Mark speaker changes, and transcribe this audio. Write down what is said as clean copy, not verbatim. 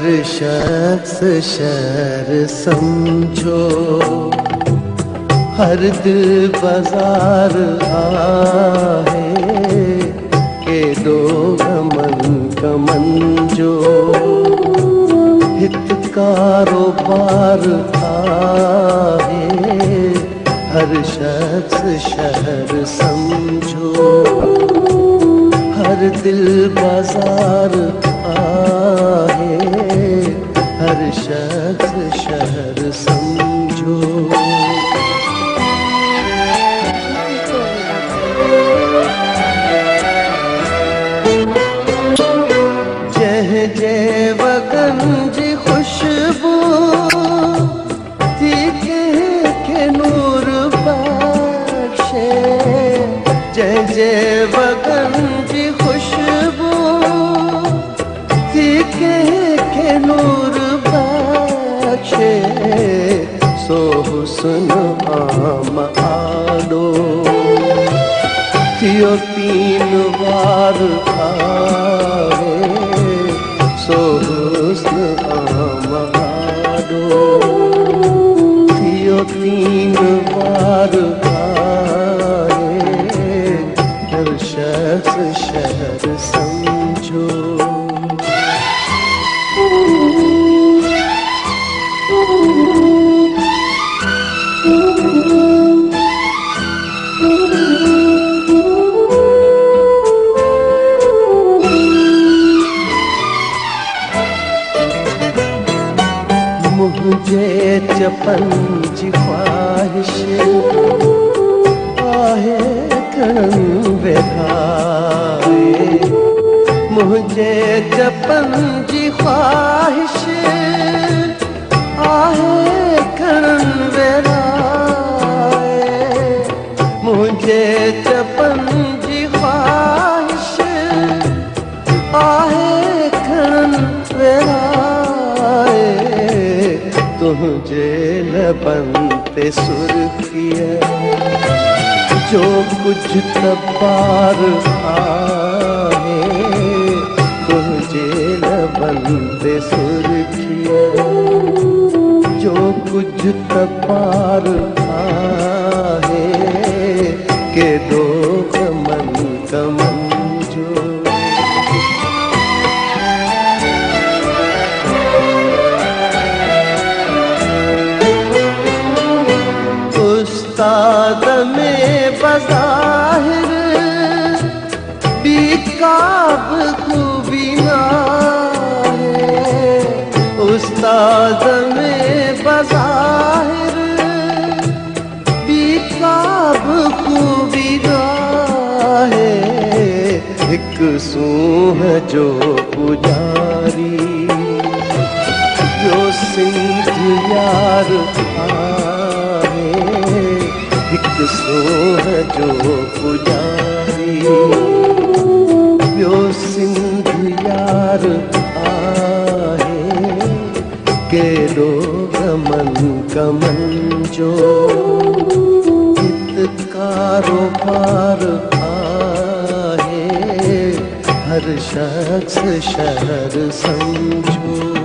Speaker 1: हर शख्स शहर समझो, हर दिल बाजार आहे के दो गमन कमन जो। हित कारोबार आहे हर शख्स शहर समझो, हर दिल बाजार आहे हर शख्स शहर समझो। जह जे वगन जी खुशबू थी के नूर बख्शे, जह जे वगन जी खुशबू थी के नूर बख्शे, सो हुस्न आम आडो थियो तीन बार आवे, सो हुस्न आम आडो थियो तीन बार आवे, हर शख्स शहर समझो। मुझे चपन जी ख्वाहिश आहे करन वेधाए, मुझे चपन जी ख्वाहिश आहे करन वेधाए, मुझे चपन जी ख्वाहिश आहे करन वेधाए, तुझे लबन पे सुर्खिया जो कुछ तबार आहे, तुझे लबन पे सुर्खिया जो कुछ तबार आहे, के दो गमन कमन जो। उस्ताद में बज़ाहिर बेकाब खूबी ना है, उस्ताद में बज़ाहिर बेकाब खूबी ना है, एक सूह जो पुजारी जो सिंध यार एक सोह जो पुजारी यो सिंध यार आहे, के दो गमन कमन जो। हित कारोबार आहे हर शख्स शहर समझो।